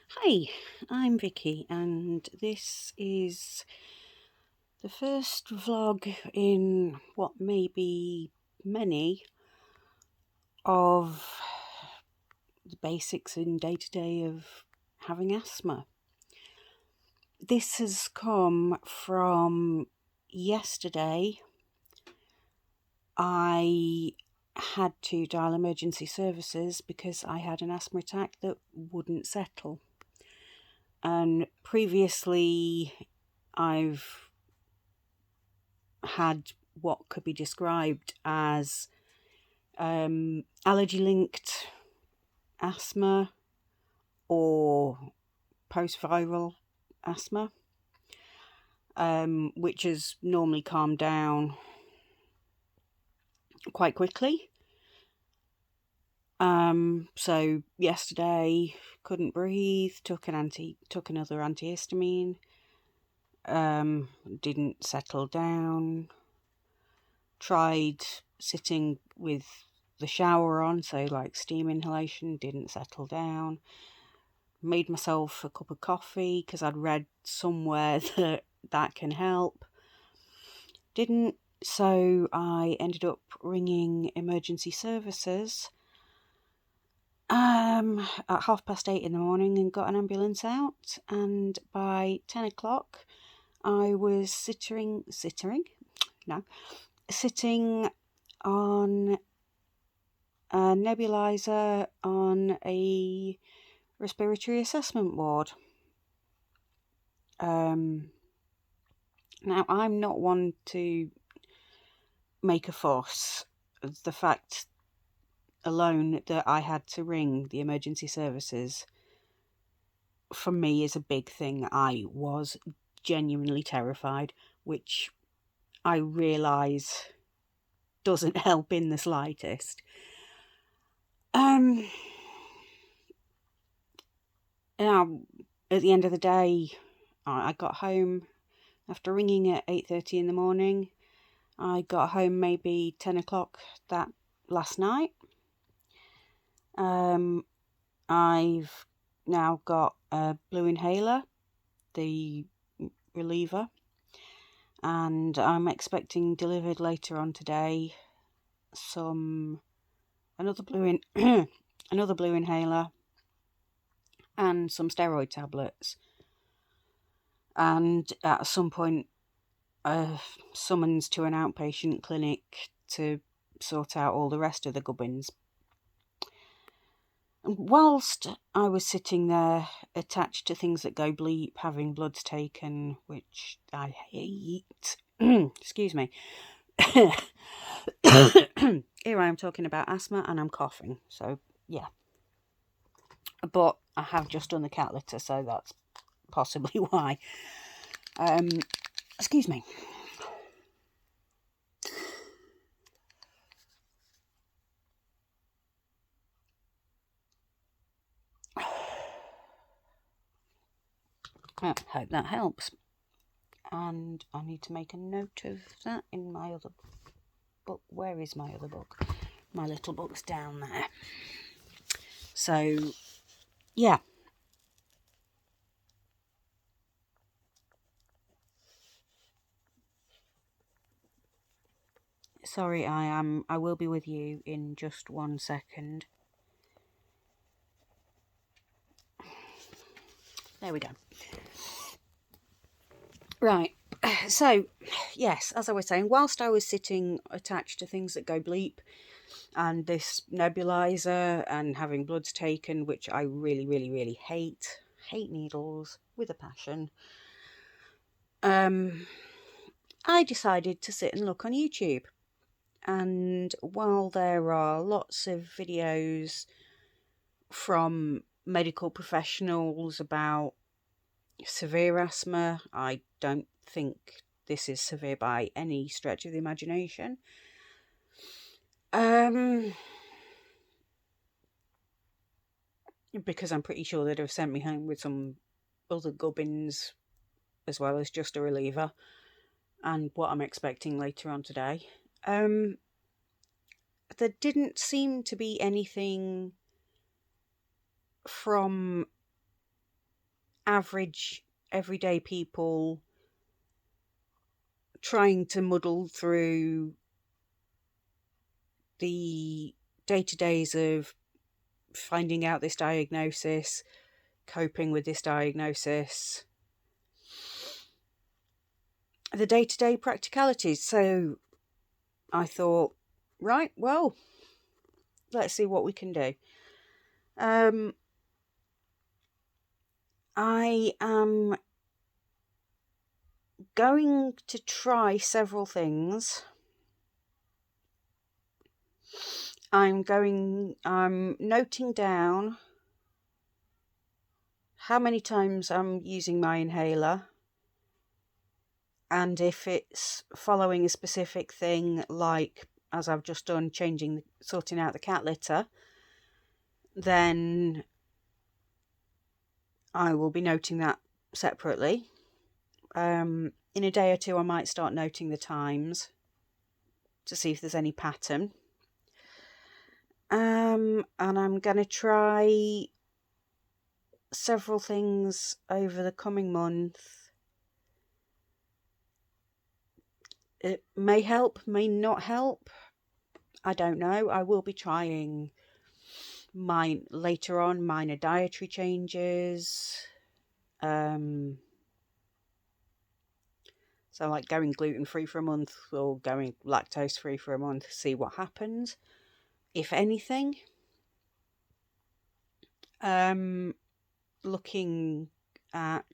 Hi, I'm Vicky, and this is the first vlog in what may be many of the basics in day to day of having asthma. This has come from yesterday. I had to dial emergency services because I had an asthma attack that wouldn't settle. And previously, I've had what could be described as allergy linked asthma or post viral asthma, which has normally calmed down quite quickly. So yesterday couldn't breathe, took another antihistamine, didn't settle down, tried sitting with the shower on, so like steam inhalation, didn't settle down. Made myself a cup of coffee because I'd read somewhere that can help. Didn't, so I ended up ringing emergency services at 8:30 in the morning and got an ambulance out. And by 10 o'clock, I was sitting on a nebulizer on a respiratory assessment ward. Now, I'm not one to make a fuss. The fact alone that I had to ring the emergency services for me is a big thing. I was genuinely terrified, which I realise doesn't help in the slightest. Now, at the end of the day, I got home after ringing at 8:30 in the morning. I got home maybe 10 o'clock that last night. I've now got a blue inhaler, the reliever, and I'm expecting delivered later on today another blue inhaler and some steroid tablets, and at some point a summons to an outpatient clinic to sort out all the rest of the gubbins. And whilst I was sitting there attached to things that go bleep, having bloods taken, which I hate, excuse me, here I am talking about asthma and I'm coughing, so yeah. But I have just done the cat litter, so that's possibly why. Excuse me. I hope that helps. And I need to make a note of that in my other book. Where is my other book? My little book's down there. So, yeah. Sorry, I will be with you in just 1 second. There we go. Right. So, yes, as I was saying, whilst I was sitting attached to things that go bleep, and this nebulizer, and having bloods taken, which I really, really, really hate needles with a passion, I decided to sit and look on YouTube. And while there are lots of videos from medical professionals about severe asthma, I don't think this is severe by any stretch of the imagination. Because I'm pretty sure they'd have sent me home with some other gubbins as well as just a reliever and what I'm expecting later on today. There didn't seem to be anything from average, everyday people trying to muddle through the day-to-days of finding out this diagnosis, coping with this diagnosis, the day-to-day practicalities. So I thought, right, well, let's see what we can do. I am going to try several things. I'm noting down how many times I'm using my inhaler, and if it's following a specific thing, like as I've just done, sorting out the cat litter, then I will be noting that separately. In a day or two, I might start noting the times to see if there's any pattern. And I'm going to try several things over the coming month. It may help, may not help. I don't know. I will be trying later on minor dietary changes. So like going gluten-free for a month or going lactose-free for a month, see what happens, if anything. Looking at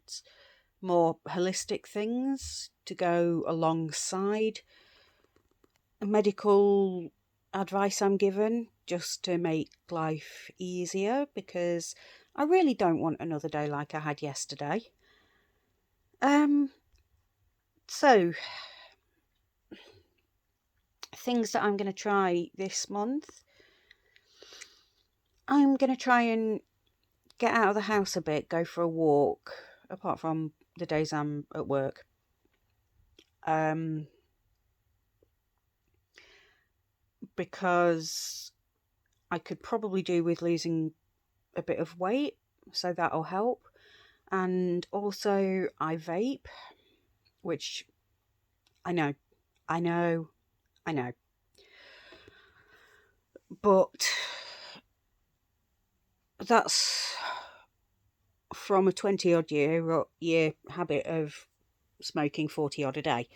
more holistic things to go alongside medical advice I'm given, just to make life easier, because I really don't want another day like I had yesterday. So things that I'm going to try this month. I'm going to try and get out of the house a bit, go for a walk, apart from the days I'm at work. Because I could probably do with losing a bit of weight, so that'll help. And also I vape, which I know. But that's from a 20-odd year habit of smoking 40-odd a day.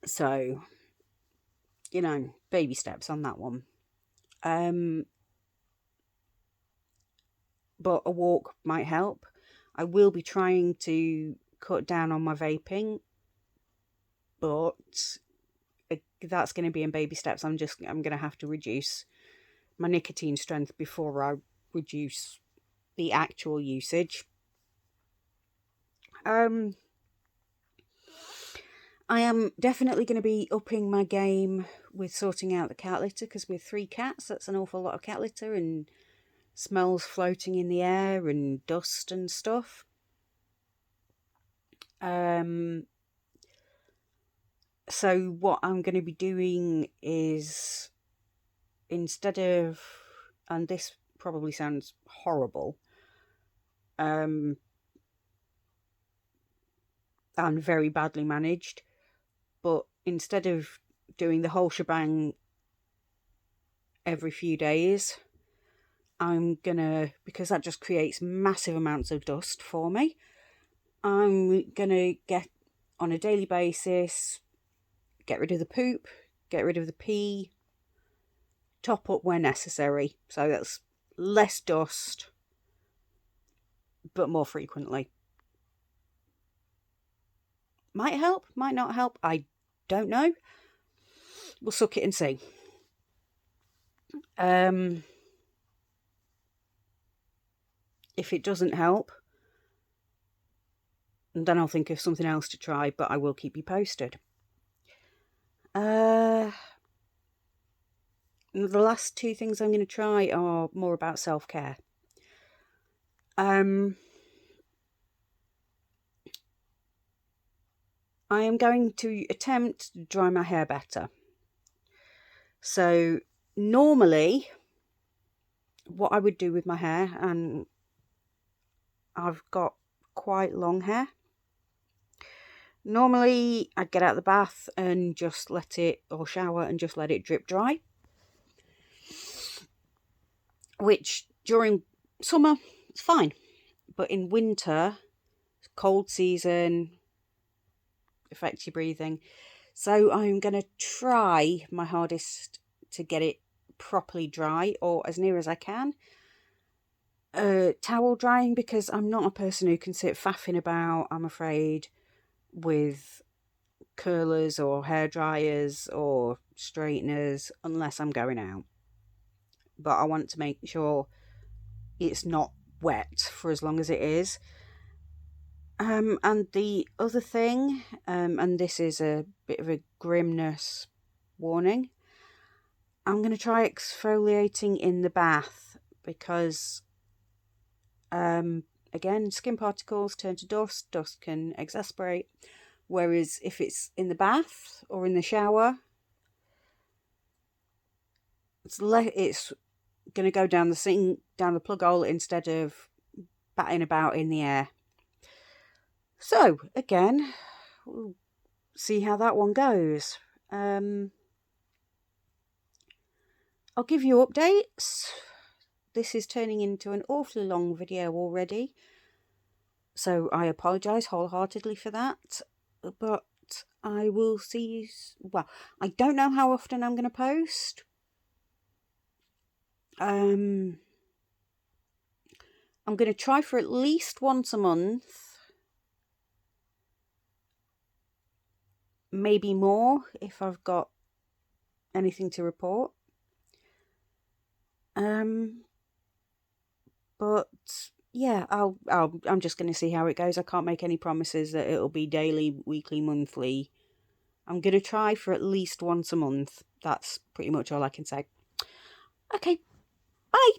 So, baby steps on that one. But a walk might help. I will be trying to cut down on my vaping, but that's going to be in baby steps. I'm going to have to reduce my nicotine strength before I reduce the actual usage. I am definitely going to be upping my game with sorting out the cat litter, because with 3 cats, that's an awful lot of cat litter and smells floating in the air and dust and stuff. So what I'm going to be doing is, instead of, and this probably sounds horrible, and very badly managed, but instead of doing the whole shebang every few days, I'm gonna, because that just creates massive amounts of dust for me, I'm gonna get on a daily basis, get rid of the poop, get rid of the pee, top up where necessary. So that's less dust, but more frequently. Might help, might not help, I don't know. We'll suck it and see. If it doesn't help, then I'll think of something else to try, but I will keep you posted. The last 2 things I'm going to try are more about self-care. I am going to attempt to dry my hair better. So normally, what I would do with my hair, and I've got quite long hair. Normally I'd get out of the bath and just let it, or shower and just let it drip dry, which during summer it's fine, but in winter, cold season, affects your breathing. So I'm going to try my hardest to get it properly dry, or as near as I can. Towel drying, because I'm not a person who can sit faffing about, I'm afraid, with curlers or hair dryers or straighteners unless I'm going out. But I want to make sure it's not wet for as long as it is. And the other thing, and this is a bit of a grimness warning, I'm going to try exfoliating in the bath because, again, skin particles turn to dust, dust can exasperate, whereas if it's in the bath or in the shower, it's going to go down the sink, down the plug hole, instead of batting about in the air. So, again, we'll see how that one goes. I'll give you updates. This is turning into an awfully long video already, so I apologise wholeheartedly for that. But I will see you... Well, I don't know how often I'm going to post. I'm going to try for at least once a month. Maybe more if I've got anything to report. But yeah, I'm just going to see how it goes. I can't make any promises that it'll be daily, weekly, monthly. I'm going to try for at least once a month. That's pretty much all I can say. Okay, bye.